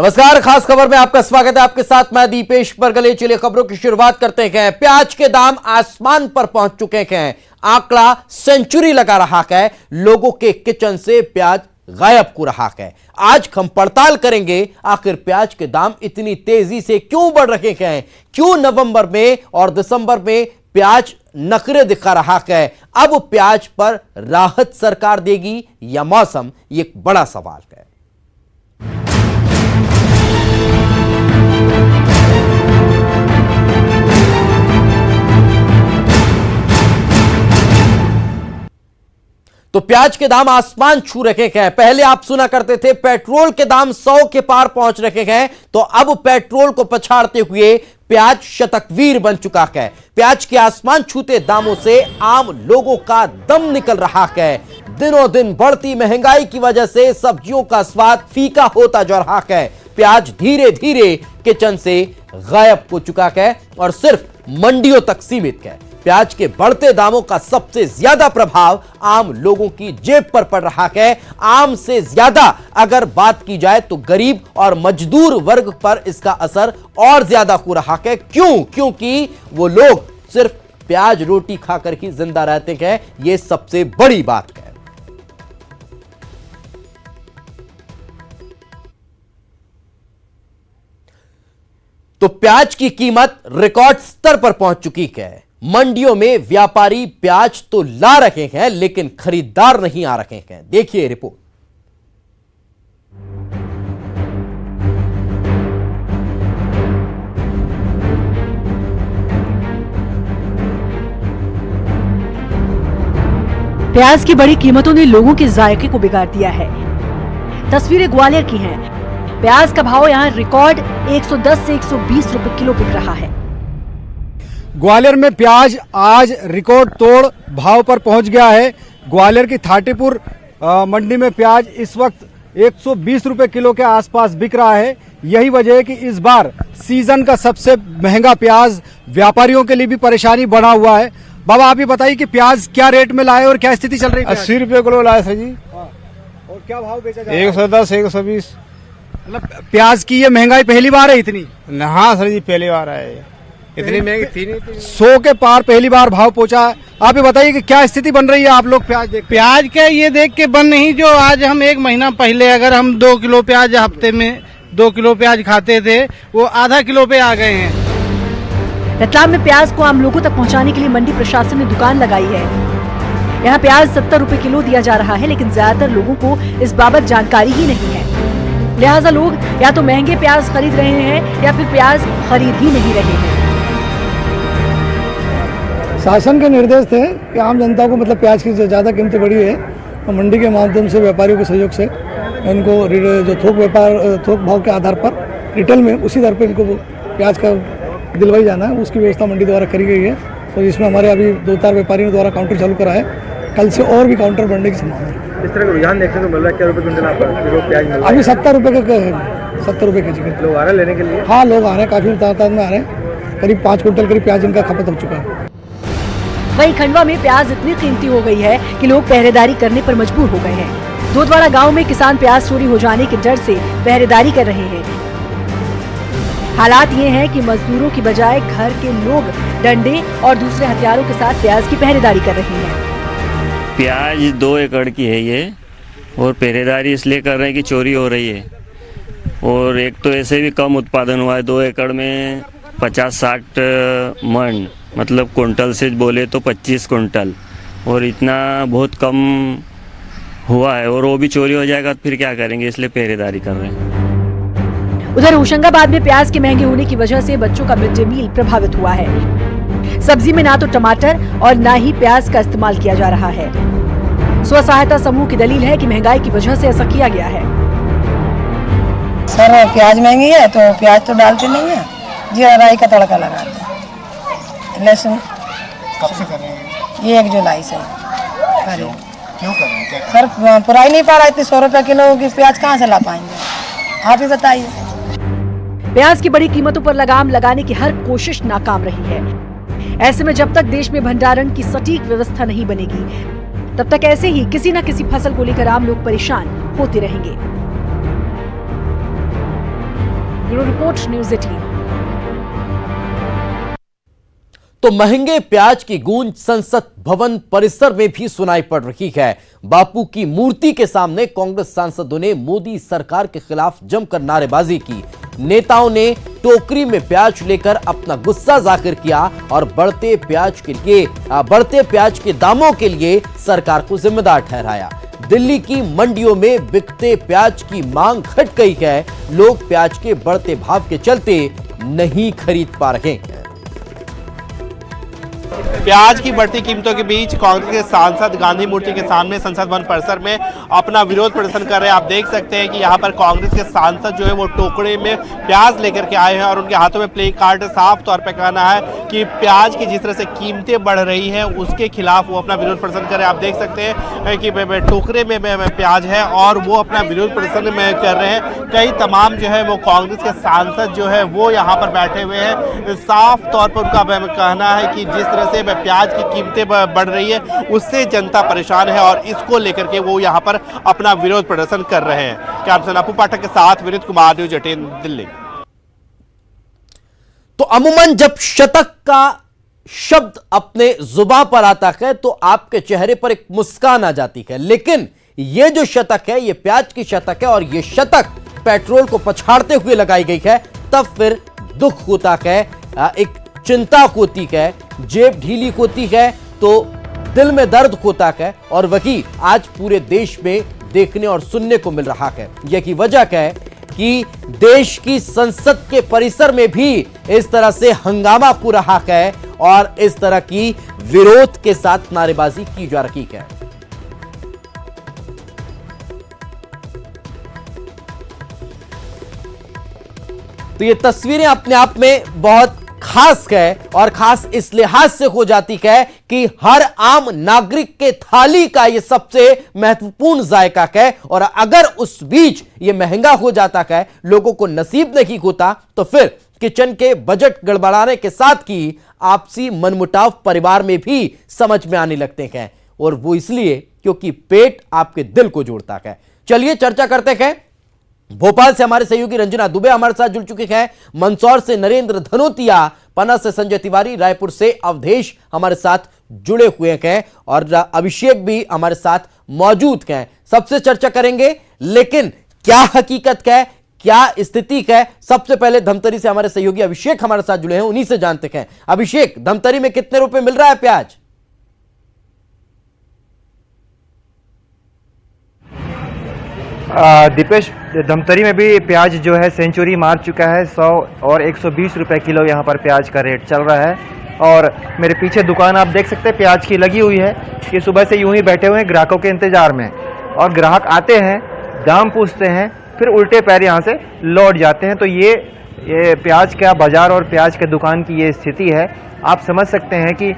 नमस्कार, खास खबर में आपका स्वागत है। आपके साथ मैं दीपेश परगले। चलिए खबरों की शुरुआत करते हैं। प्याज के दाम आसमान पर पहुंच चुके हैं। आंकड़ा सेंचुरी लगा रहा है। लोगों के किचन से प्याज गायब हो रहा है। आज हम पड़ताल करेंगे आखिर प्याज के दाम इतनी तेजी से क्यों बढ़ रहे हैं, क्यों नवंबर में और दिसंबर में प्याज नखरे दिखा रहा है। अब प्याज पर राहत सरकार देगी या मौसम, ये एक बड़ा सवाल है। तो प्याज के दाम आसमान छू रखे हैं। पहले आप सुना करते थे पेट्रोल के दाम 100 के पार पहुंच रखे हैं, तो अब पेट्रोल को पछाड़ते हुए प्याज शतकवीर बन चुका है। प्याज के आसमान छूते दामों से आम लोगों का दम निकल रहा है। दिनों दिन बढ़ती महंगाई की वजह से सब्जियों का स्वाद फीका होता जा रहा है। प्याज धीरे धीरे किचन से गायब हो चुका है और सिर्फ मंडियों तक सीमित है। प्याज के बढ़ते दामों का सबसे ज्यादा प्रभाव आम लोगों की जेब पर पड़ रहा है। आम से ज्यादा अगर बात की जाए तो गरीब और मजदूर वर्ग पर इसका असर और ज्यादा हो रहा है। क्यों? क्योंकि वो लोग सिर्फ प्याज रोटी खाकर ही जिंदा रहते हैं। यह सबसे बड़ी बात है। तो प्याज की कीमत रिकॉर्ड स्तर पर पहुंच चुकी है। मंडियों में व्यापारी प्याज तो ला रहे हैं, लेकिन खरीदार नहीं आ रहे हैं। देखिए रिपोर्ट। प्याज की बड़ी कीमतों ने लोगों के जायके को बिगाड़ दिया है। तस्वीरें ग्वालियर की हैं। प्याज का भाव यहाँ रिकॉर्ड 110 से 120 रुपए किलो बिक रहा है। ग्वालियर में प्याज आज रिकॉर्ड तोड़ भाव पर पहुंच गया है। ग्वालियर की थाटीपुर मंडी में प्याज इस वक्त 120 रुपए किलो के आसपास बिक रहा है। यही वजह है कि इस बार सीजन का सबसे महंगा प्याज व्यापारियों के लिए भी परेशानी बना हुआ है। बाबा, आप ये बताइए कि प्याज क्या रेट में लाए और क्या स्थिति चल रही है? 80 रुपए किलो लाए सर जी। और क्या भाव बेचा जा रहा है? 110, 120। मतलब प्याज की ये महंगाई पहली बार है इतनी? हाँ सर जी, पहली बार आए। इतनी महंगी थी नहीं। 100 के पार पहली बार भाव पहुंचा है। आप ये बताइए कि क्या स्थिति बन रही है? आप लोग प्याज का ये देख के बन नहीं, जो आज हम एक महीना पहले अगर हम 2 किलो प्याज हफ्ते में 2 किलो प्याज खाते थे, वो आधा किलो पे आ गए हैं। रतलाम में प्याज को आम लोगों तक पहुंचाने के लिए मंडी प्रशासन ने दुकान लगाई है। यहाँ प्याज 70 रुपए किलो दिया जा रहा है, लेकिन ज्यादातर लोगों को इस बाबत जानकारी ही नहीं है। लिहाजा लोग या तो महंगे प्याज खरीद रहे हैं या फिर प्याज खरीद ही नहीं रहे हैं। शासन के निर्देश थे कि आम जनता को मतलब प्याज की जो ज़्यादा कीमतें बढ़ी है, तो मंडी के माध्यम से व्यापारियों के सहयोग से इनको जो थोक भाव के आधार पर रिटेल में उसी दर पर इनको प्याज का दिलवाई जाना है, उसकी व्यवस्था मंडी द्वारा करी गई है। तो इसमें हमारे अभी 2-4 व्यापारियों द्वारा काउंटर चालू करा है। कल से और भी काउंटर बढ़ने की संभावना है। इस तरह का रुझान देखने को मिल रहा है। क्या रुपये क्विंटल आपका प्याज मिल रहा है? अभी 70 रुपये का 70 रुपये के जी। लोग आ रहे हैं लेने के लिए? हाँ, लोग आ रहे हैं, काफ़ी तादाद में आ रहे हैं। करीब 5 क्विंटल करीब प्याज इनका खपत हो चुका है। वहीं खंडवा में प्याज इतनी कीमती हो गई है कि लोग पहरेदारी करने पर मजबूर हो गए हैं। दोदवाड़ा गांव में किसान प्याज चोरी हो जाने के डर से पहरेदारी कर रहे हैं। हालात ये हैं कि मजदूरों की बजाय घर के लोग डंडे और दूसरे हथियारों के साथ प्याज की पहरेदारी कर रहे हैं। प्याज 2 एकड़ की है ये, और पहरेदारी इसलिए कर रहे हैं कि चोरी हो रही है। और एक तो ऐसे भी कम उत्पादन हुआ है। 2 एकड़ में 50-60 मन, मतलब कुंटल से बोले तो 25 कुंटल, और इतना बहुत कम हुआ है। और वो भी चोरी हो जाएगा तो फिर क्या करेंगे, इसलिए पहरेदारी कर रहे हैं। उधर होशंगाबाद में प्याज के महंगे होने की वजह से बच्चों का मिड डे मील प्रभावित हुआ है। सब्जी में ना तो टमाटर और ना ही प्याज का इस्तेमाल किया जा रहा है। स्व सहायता समूह की दलील है कि महंगाई की वजह से ऐसा किया गया है। सर, प्याज महंगी है तो प्याज तो डालते नहीं है, जीरा राई का तड़का लगाते हैं। लहसुन कब से कर रहे हैं? ये 1 जुलाई से क्यों कर रहे हैं? सर, पुराई नहीं पा रहा, इतनी 100 रुपए किलो की प्याज कहाँ से ला पाएंगे? आप ही बताइए। प्याज की बड़ी कीमतों पर लगाम लगाने की हर कोशिश नाकाम रही है। ऐसे में जब तक देश में भंडारण की सटीक व्यवस्था नहीं बनेगी, तब तक ऐसे ही किसी न किसी फसल को लेकर आम लोग परेशान होते रहेंगे। Bureau report, news 18। तो महंगे प्याज की गूंज संसद भवन परिसर में भी सुनाई पड़ रही है। बापू की मूर्ति के सामने कांग्रेस सांसदों ने मोदी सरकार के खिलाफ जमकर नारेबाजी की। नेताओं ने टोकरी में प्याज लेकर अपना गुस्सा जाहिर किया और बढ़ते प्याज के दामों के लिए सरकार को जिम्मेदार ठहराया। दिल्ली की मंडियों में बिकते प्याज की मांग घट गई है। लोग प्याज के बढ़ते भाव के चलते नहीं खरीद पा रहे हैं। प्याज की बढ़ती कीमतों के बीच कांग्रेस के सांसद गांधी मूर्ति के सामने संसद भवन परिसर में अपना विरोध प्रदर्शन कर रहे हैं। आप देख सकते हैं कि यहाँ पर कांग्रेस के सांसद जो है वो टोकरे में प्याज लेकर के आए हैं और उनके हाथों में प्ले कार्ड साफ तौर पे कहना है कि प्याज की जिस तरह से कीमतें बढ़ रही हैं उसके खिलाफ वो अपना विरोध प्रदर्शन कर रहे हैं। आप देख सकते हैं कि टोकरे में प्याज है और वो अपना विरोध प्रदर्शन में कर रहे हैं। कई तमाम जो है वो कांग्रेस के सांसद जो है वो यहाँ पर बैठे हुए हैं। साफ तौर पर उनका कहना है कि जिस तरह से प्याज की कीमतें बढ़ रही है उससे जनता परेशान है और इसको लेकर के वो यहाँ पर अपना विरोध प्रदर्शन कर रहे हैं। कैमरा अपू पाठक के साथ विनीत कुमार, न्यूज़ 18 दिल्ली। तो अमूमन जब शतक का शब्द अपने जुबान पर आता है तो आपके चेहरे पर एक मुस्कान आ जाती है, लेकिन ये जो शतक है ये प्याज की शतक है और ये शतक पेट्रोल को पछाड़ते हुए लगाई गई है, तब फिर दुख होता है, एक चिंता होती है, जेब ढीली होती है, तो दिल में दर्द होता है। और वही आज पूरे देश में देखने और सुनने को मिल रहा है। यही वजह है कि देश की संसद के परिसर में भी इस तरह से हंगामा हो रहा है और इस तरह की विरोध के साथ नारेबाजी की जा रही है। तो ये तस्वीरें अपने आप में बहुत खास है और खास इस लिहाज से हो जाती है कि हर आम नागरिक के थाली का ये सबसे महत्वपूर्ण जायका है और अगर उस बीच ये महंगा हो जाता है, लोगों को नसीब नहीं होता, तो फिर किचन के बजट गड़बड़ाने के साथ ही आपसी मनमुटाव परिवार में भी समझ में आने लगते हैं। और वो इसलिए क्योंकि पेट आपके दिल को जोड़ता है। चलिए चर्चा करते हैं। भोपाल से हमारे सहयोगी रंजना दुबे हमारे साथ जुड़ चुके हैं, मंदसौर से नरेंद्र धनोतिया, पन्ना से संजय तिवारी, रायपुर से अवधेश हमारे साथ जुड़े हुए हैं और अभिषेक भी हमारे साथ मौजूद हैं। सबसे चर्चा करेंगे, लेकिन क्या हकीकत है, क्या स्थिति है, सबसे पहले धमतरी से हमारे सहयोगी अभिषेक हमारे साथ जुड़े हैं, उन्हीं से जानते हैं। अभिषेक, धमतरी में कितने रुपए मिल रहा है प्याज? दीपेश, धमतरी में भी प्याज जो है सेंचुरी मार चुका है। 100 और 120 रुपए किलो यहाँ पर प्याज का रेट चल रहा है। और मेरे पीछे दुकान आप देख सकते हैं प्याज की लगी हुई है कि सुबह से यूं ही बैठे हुए हैं ग्राहकों के इंतजार में, और ग्राहक आते हैं, दाम पूछते हैं, फिर उल्टे पैर यहाँ से लौट जाते हैं। तो ये प्याज का बाजार और प्याज के दुकान की ये स्थिति है। आप समझ सकते हैं कि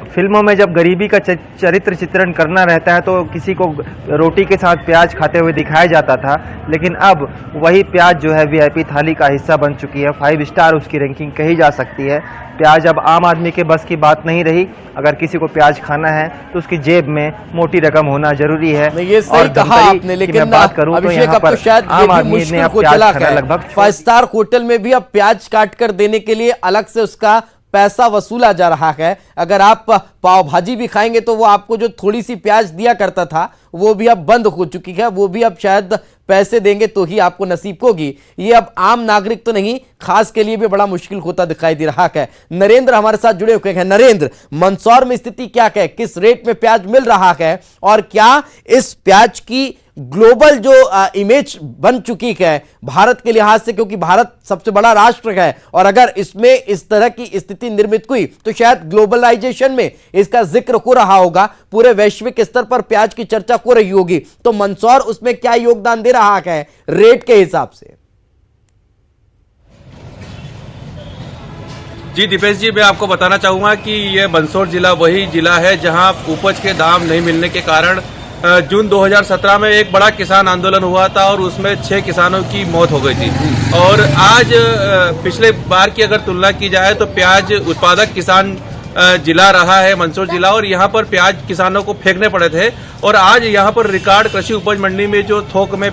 फिल्मों में जब गरीबी का चरित्र चित्रण करना रहता है तो किसी को रोटी के साथ प्याज खाते हुए दिखाया जाता था, लेकिन अब वही प्याज जो है वीआईपी थाली का हिस्सा बन चुकी है। 5 स्टार उसकी रैंकिंग कही जा सकती है। प्याज अब आम आदमी के बस की बात नहीं रही। अगर किसी को प्याज खाना है तो उसकी जेब में मोटी रकम होना जरूरी है। ये सही कहा आपने, लेकिन बात करूं तो यहाँ पर आम आदमी ने प्याज खाना लगभग 5 स्टार होटल में भी अब प्याज काट कर देने के लिए अलग से उसका पैसा वसूला जा रहा है। अगर आप पाव भाजी भी खाएंगे तो वो आपको जो थोड़ी सी प्याज दिया करता था वो भी अब बंद हो चुकी है, वो भी अब शायद पैसे देंगे तो ही आपको नसीब होगी। ये अब आम नागरिक तो नहीं, खास के लिए भी बड़ा मुश्किल होता दिखाई दे रहा है। नरेंद्र हमारे साथ जुड़े हुए हैं। नरेंद्र, मंदसौर में स्थिति क्या है, किस रेट में प्याज मिल रहा है और क्या इस प्याज की ग्लोबल जो इमेज बन चुकी है भारत के लिहाज से, क्योंकि भारत सबसे बड़ा राष्ट्र है और अगर इसमें इस तरह की स्थिति निर्मित हुई तो शायद ग्लोबलाइजेशन में इसका जिक्र हो रहा होगा, पूरे वैश्विक स्तर पर प्याज की चर्चा हो रही होगी, तो मंदसौर उसमें क्या योगदान दे रहा है रेट के हिसाब से? जी दीपेश जी, मैं आपको बताना चाहूंगा कि यह मंदसौर जिला वही जिला है जहां उपज के दाम नहीं मिलने के कारण जून 2017 में एक बड़ा किसान आंदोलन हुआ था और उसमें 6 किसानों की मौत हो गई थी। और आज पिछले बार की अगर तुलना की जाए तो प्याज उत्पादक किसान जिला रहा है मंदसौर जिला, और यहाँ पर प्याज किसानों को फेंकने पड़े थे। और आज यहाँ पर रिकॉर्ड कृषि उपज मंडी में जो थोक में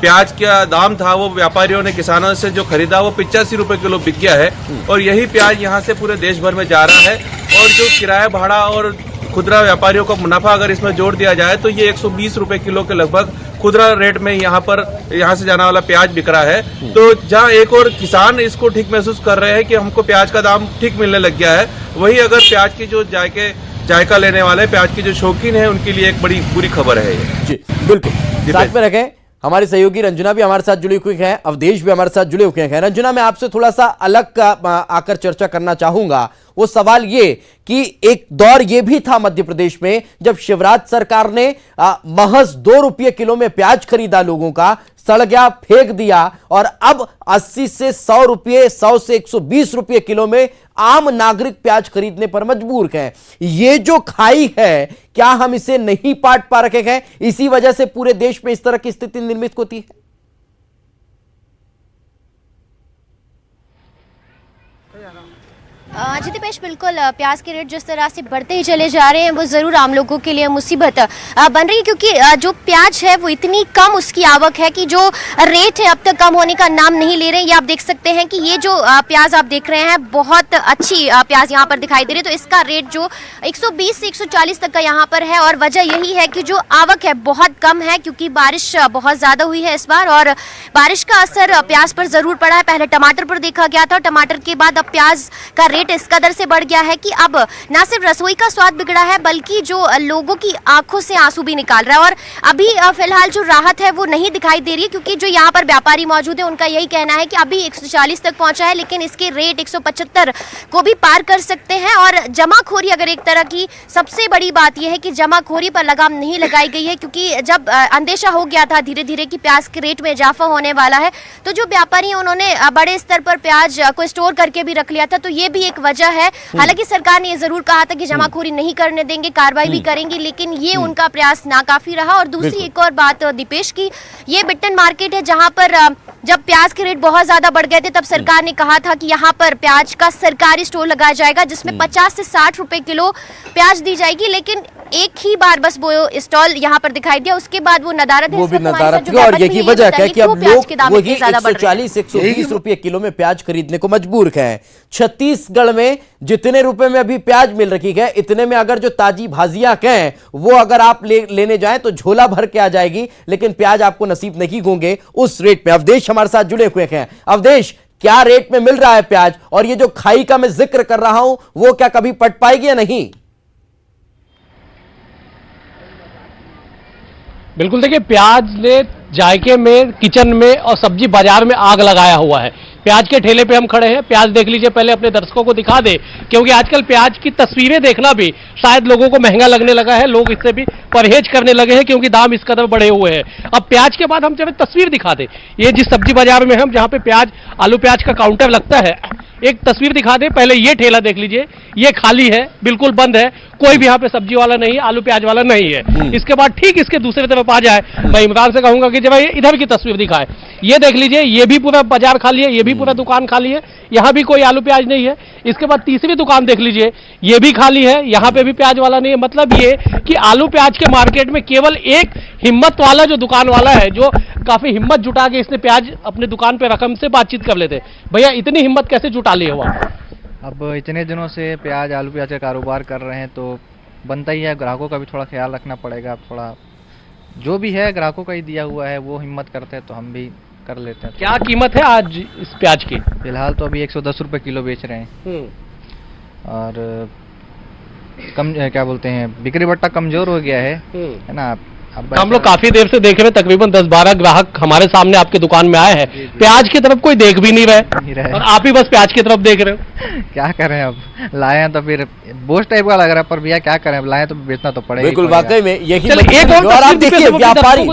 प्याज का दाम था वो व्यापारियों ने किसानों से जो खरीदा वो 85 रुपए किलो बिक गया है और यही प्याज यहाँ से पूरे देश भर में जा रहा है। और जो किराया भाड़ा और खुदरा व्यापारियों का मुनाफा अगर इसमें जोड़ दिया जाए तो ये 120 रुपए किलो के लगभग खुदरा रेट में यहाँ से जाने वाला प्याज बिक रहा है। तो जहाँ एक और किसान इसको ठीक महसूस कर रहे हैं कि हमको प्याज का दाम ठीक मिलने लग गया है, वही अगर प्याज की जो जायका लेने वाले प्याज के जो शौकीन है उनके लिए एक बड़ी बुरी खबर है ये। जी बिल्कुल, साथ में रखें हमारी सहयोगी रंजना भी हमारे साथ जुड़ी हुई है, अवधेश भी हमारे साथ जुड़े हुए हैं। रंजना, मैं आपसे थोड़ा सा अलग आकर चर्चा करना चाहूंगा। वो सवाल ये कि एक दौर ये भी था मध्य प्रदेश में जब शिवराज सरकार ने महज 2 रुपये किलो में प्याज खरीदा, लोगों का सड़ गया, फेंक दिया, और अब 80 से 100 रुपये, 100 से 120 रुपये किलो में आम नागरिक प्याज खरीदने पर मजबूर हैं। ये जो खाई है, क्या हम इसे नहीं पाट पा रखे हैं? इसी वजह से पूरे देश में इस तरह की स्थिति निर्मित होती है। जी दीपेश, बिल्कुल प्याज के रेट जिस तरह से बढ़ते ही चले जा रहे हैं वो ज़रूर आम लोगों के लिए मुसीबत बन रही है, क्योंकि जो प्याज है वो इतनी कम उसकी आवक है कि जो रेट है अब तक कम होने का नाम नहीं ले रहे हैं। ये आप देख सकते हैं कि ये जो प्याज आप देख रहे हैं बहुत अच्छी प्याज यहाँ पर दिखाई दे रही है, तो इसका रेट जो 120 से 140 तक का यहाँ पर है। और वजह यही है कि जो आवक है बहुत कम है, क्योंकि बारिश बहुत ज़्यादा हुई है इस बार और बारिश का असर प्याज पर ज़रूर पड़ा है। पहले टमाटर पर देखा गया था, टमाटर के बाद अब प्याज का रेट इस कदर से बढ़ गया है कि अब ना सिर्फ रसोई का स्वाद बिगड़ा है बल्कि जो लोगों की आंखों से आंसू भी निकाल रहा है। और अभी फिलहाल जो राहत है वो नहीं दिखाई दे रही है, क्योंकि जो यहाँ पर व्यापारी मौजूद है उनका यही कहना है कि अभी 140 तक पहुंचा है, लेकिन इसके रेट 175 को भी पार कर सकते हैं। और जमाखोरी, अगर एक तरह की सबसे बड़ी बात यह है कि जमाखोरी पर लगाम नहीं लगाई गई है, क्योंकि जब अंदेशा हो गया था धीरे धीरे कि प्याज के रेट में इजाफा होने वाला है, तो जो व्यापारी हैं उन्होंने बड़े स्तर पर प्याज को स्टोर करके भी रख लिया था। तो ये भी एक वजह है। हालांकि सरकार ने ये जरूर कहा था कि जमाखोरी नहीं करने देंगे, कार्रवाई भी करेंगे, लेकिन ये उनका प्रयास नाकाफी रहा। और दूसरी एक और बात दीपेश की, ये बिट्टन मार्केट है जहां पर जब प्याज के रेट बहुत ज्यादा बढ़ गए थे तब सरकार ने कहा था कि यहाँ पर प्याज का सरकारी स्टोर लगाया जाएगा जिसमें 50 से 60 रुपए किलो प्याज दी जाएगी। लेकिन एक ही बार बस वो स्टॉल यहाँ पर दिखाई दिया, उसके बाद वो नदारत वो भी नदारत है। और यही वजह है कि अब लोग वही 140-120 रुपए किलो में प्याज खरीदने को मजबूर हैं। छत्तीसगढ़ में जितने रुपए में अभी प्याज मिल रही है, इतने में अगर जो ताजी भाजियां हैं वो अगर आप लेने जाएं तो झोला भर के आ जाएगी, लेकिन प्याज आपको नसीब नहीं होंगे उस रेट पे। अवधेश हमारे साथ जुड़े हुए हैं। अवधेश, क्या रेट में मिल रहा है प्याज, और ये जो खाई का मैं जिक्र कर रहा हूं वो क्या कभी पट पाएगी या नहीं? बिल्कुल, देखिए प्याज ने जायके में, किचन में और सब्जी बाजार में आग लगाया हुआ है। प्याज के ठेले पे हम खड़े हैं। प्याज देख लीजिए, पहले अपने दर्शकों को दिखा दे, क्योंकि आजकल प्याज की तस्वीरें देखना भी शायद लोगों को महंगा लगने लगा है, लोग इससे भी परहेज करने लगे हैं क्योंकि दाम इस कदर बढ़े हुए हैं। अब प्याज के बाद हम जब तस्वीर दिखा दे, ये जिस सब्जी बाजार में हम जहां पे प्याज, आलू प्याज का काउंटर लगता है, एक तस्वीर दिखा दे। पहले ये ठेला देख लीजिए, ये खाली है, बिल्कुल बंद है, कोई भी यहाँ पे सब्जी वाला नहीं है, आलू प्याज वाला नहीं है। इसके बाद ठीक इसके दूसरे तरफ आ जाए, मैं इमरान से कहूंगा कि जब इधर की तस्वीर दिखाए, ये देख लीजिए, ये भी पूरा बाजार खाली है, ये भी पूरा दुकान खाली है, यहाँ भी कोई आलू प्याज नहीं है। इसके बाद तीसरी दुकान देख लीजिए, ये भी खाली है, यहाँ पे भी प्याज वाला नहीं है। मतलब ये कि आलू प्याज के मार्केट में केवल एक हिम्मत वाला जो दुकान वाला है, जो काफी हिम्मत जुटा के इसने प्याज अपने दुकान पे रकम से बातचीत कर लेते। भैया, इतनी हिम्मत कैसे जुटा ली हुआ? अब इतने दिनों से प्याज, आलू प्याज का कारोबार कर रहे हैं तो बनता ही है, ग्राहकों का भी थोड़ा ख्याल रखना पड़ेगा। थोड़ा जो भी है ग्राहकों का ही दिया हुआ है, वो हिम्मत करते हैं तो हम भी कर लेते हैं। क्या कीमत है आज इस प्याज की? फिलहाल तो अभी 110 रुपए किलो बेच रहे हैं। और कम क्या बोलते हैं, बिक्री बट्टा कमजोर हो गया है ना। अब हम लोग काफी देर से देख रहे हैं, तकरीबन 10-12 ग्राहक हमारे सामने आपके दुकान में आए हैं। प्याज की तरफ कोई देख भी नहीं रहे और आप ही बस प्याज की तरफ देख रहे हो। क्या करें, अब लाए हैं तो फिर बोझ टाइप का लग रहा है, पर भैया क्या करें, अब लाए तो बेचना तो पड़ेगा। बिल्कुल, वाकई में यही। और आप देखिए,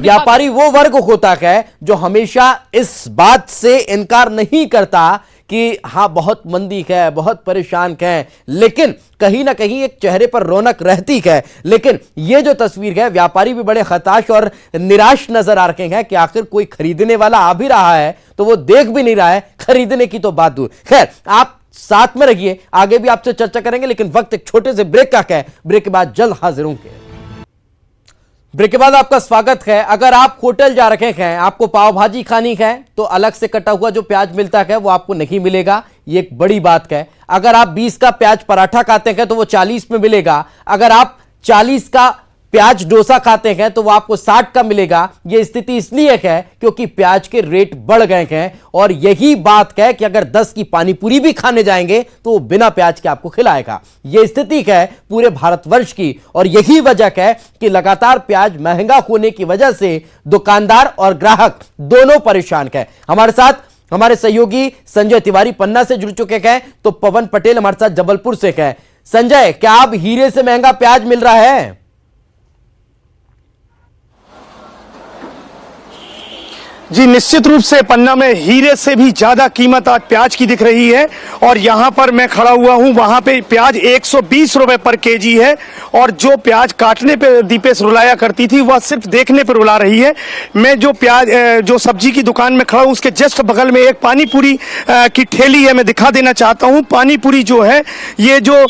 व्यापारी वो वर्ग होता है जो हमेशा इस बात से इनकार नहीं करता कि हाँ बहुत मंदी है, बहुत परेशान है, लेकिन कहीं ना कहीं एक चेहरे पर रौनक रहती है। लेकिन ये जो तस्वीर है, व्यापारी भी बड़े हताश और निराश नजर आ रहे हैं कि आखिर कोई खरीदने वाला आ भी रहा है तो वो देख भी नहीं रहा है, खरीदने की तो बात दूर। खैर, आप साथ में रहिए, आगे भी आपसे चर्चा करेंगे, लेकिन वक्त एक छोटे से ब्रेक का है। ब्रेक के बाद जल्द हाजिर होंगे। ब्रेक के बाद आपका स्वागत है। अगर आप होटल जा रखे हैं, आपको पाव भाजी खानी है, तो अलग से कटा हुआ जो प्याज मिलता है वो आपको नहीं मिलेगा। ये एक बड़ी बात है। अगर आप 20 का प्याज पराठा खाते हैं तो वो 40 में मिलेगा। अगर आप 40 का प्याज डोसा खाते हैं तो वो आपको 60 का मिलेगा। ये स्थिति इसलिए है क्योंकि प्याज के रेट बढ़ गए हैं, और यही बात है कि अगर 10 की पानी पूरी भी खाने जाएंगे तो वो बिना प्याज के आपको खिलाएगा। ये स्थिति है पूरे भारतवर्ष की, और यही वजह है कि लगातार प्याज महंगा होने की वजह से दुकानदार और ग्राहक दोनों परेशान है। हमारे साथ हमारे सहयोगी संजय तिवारी पन्ना से जुड़ चुके हैं, तो पवन पटेल हमारे साथ जबलपुर से है। संजय, क्या अब हीरे से महंगा प्याज मिल रहा है? जी निश्चित रूप से पन्ना में हीरे से भी ज्यादा कीमत आज प्याज की दिख रही है। और यहां पर मैं खड़ा हुआ हूं, वहां पे प्याज 120 रुपए पर केजी है, और जो प्याज काटने पे दीपेश रुलाया करती थी वह सिर्फ देखने पर रुला रही है। मैं जो सब्जी की दुकान में खड़ा हूं उसके जस्ट बगल में एक पानी पूरी की ठेली है, मैं दिखा देना चाहता हूं। पानी पूरी जो है, ये जो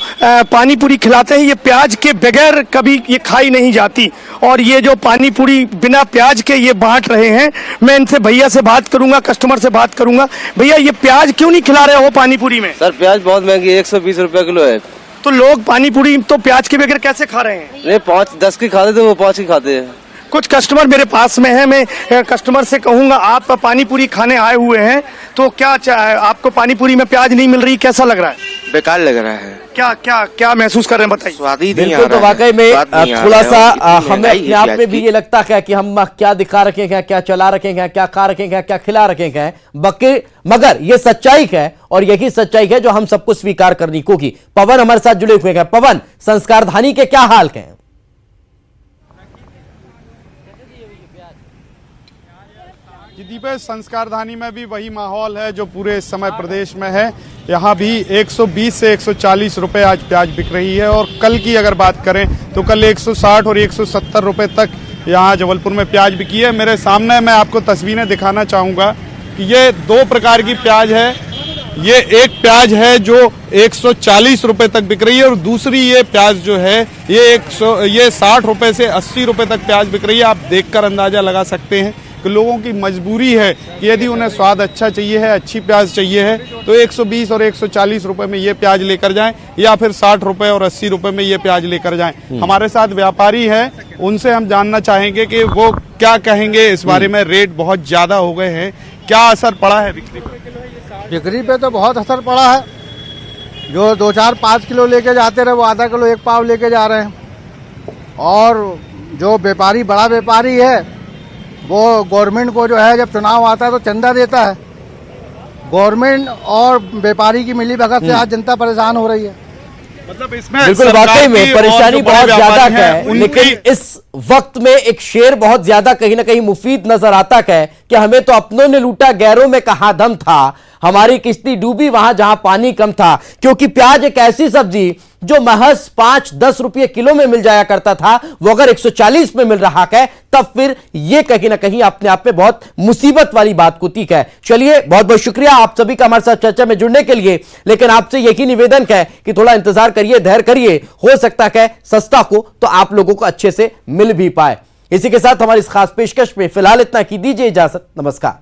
पानी पूरी खिलाते हैं, ये प्याज के बगैर कभी ये खाई नहीं जाती, और ये जो पानी पूरी बिना प्याज के ये बांट रहे हैं। मैं इनसे भैया से बात करूंगा, कस्टमर से बात करूंगा। भैया, ये प्याज क्यों नहीं खिला रहे हो पानी पूरी में? सर प्याज बहुत महंगी है, 120 रुपए किलो है। तो लोग पानी पूरी तो प्याज के बगैर कैसे खा रहे हैं? नहीं, 5-10 की खाते थे, वो 5 की खाते हैं। कुछ कस्टमर मेरे पास में है, मैं कस्टमर से कहूंगा, आप पानी पूरी खाने आए हुए हैं, तो क्या आपको पानी पूरी में प्याज नहीं मिल रही, कैसा लग रहा है? बेकार लग रहा है। क्या क्या क्या महसूस कर रहे हैं, बताइए। स्वाद ही नहीं आ बिल्कुल, तो रहा है। वाकई में थोड़ा सा हमें अपने आप में भी की। ये लगता है कि हम क्या दिखा रखे हैं, क्या चला रखे हैं, क्या खा रखे हैं, क्या खिला रखे हैं, मगर ये सच्चाई है, और यही सच्चाई है जो हम सबको स्वीकार करनी होगी। पवन हमारे साथ जुड़े हुए हैं। पवन, संस्कारधानी के क्या हाल है? दीपेश, संस्कारधानी में भी वही माहौल है जो पूरे इस समय प्रदेश में है। यहाँ भी 120 से 140 रुपए आज प्याज बिक रही है, और कल की अगर बात करें तो कल 160 और 170 रुपए तक यहाँ जबलपुर में प्याज बिकी है। मेरे सामने मैं आपको तस्वीरें दिखाना चाहूँगा कि ये दो प्रकार की प्याज है। ये एक प्याज है जो 140 रुपए तक बिक रही है, और दूसरी ये प्याज जो है ये 60 रुपए से 80 रुपए तक प्याज बिक रही है। आप देखकर अंदाजा लगा सकते हैं कि लोगों की मजबूरी है कि यदि उन्हें स्वाद अच्छा चाहिए है, अच्छी प्याज चाहिए है, तो 120 और 140 रुपए में ये प्याज लेकर जाएं, या फिर 60 रुपए और 80 रुपए में ये प्याज लेकर जाएं। हमारे साथ व्यापारी हैं, उनसे हम जानना चाहेंगे कि वो क्या कहेंगे इस बारे में। रेट बहुत ज्यादा हो गए हैं, क्या असर पड़ा है बिक्री पर? बिक्री पे तो बहुत असर पड़ा है। जो 2-4-5 किलो लेके जाते रहे वो आधा किलो 1 पाव लेके जा रहे हैं, और जो व्यापारी बड़ा व्यापारी है वो गवर्नमेंट को जो है जब चुनाव आता है तो चंदा देता है। गवर्नमेंट और व्यापारी की मिली भगत से आज जनता परेशान हो रही है। मतलब इसमें बिल्कुल वाकई में परेशानी बहुत ज्यादा है, लेकिन इस वक्त में एक शेर बहुत ज्यादा कहीं ना कहीं मुफीद नजर आता है कि हमें तो अपनों ने लूटा, गैरों में कहां दम था, हमारी किश्ती डूबी वहां जहां पानी कम था। क्योंकि प्याज एक ऐसी सब्जी जो महज 5-10 रुपये किलो में मिल जाया करता था, वो अगर 140 में मिल रहा है, तब फिर ये कहीं ना कहीं अपने आप में बहुत मुसीबत वाली बात होती है। चलिए, बहुत बहुत शुक्रिया आप सभी का हमारे साथ चर्चा में जुड़ने के लिए, लेकिन आपसे यही निवेदन है कि थोड़ा इंतजार करिए, धैर्य करिए, हो सकता है सस्ता को तो आप लोगों को अच्छे से मिल भी पाए। इसी के साथ हमारी इस खास पेशकश में फिलहाल इतना की दीजिए इजाजत। नमस्कार।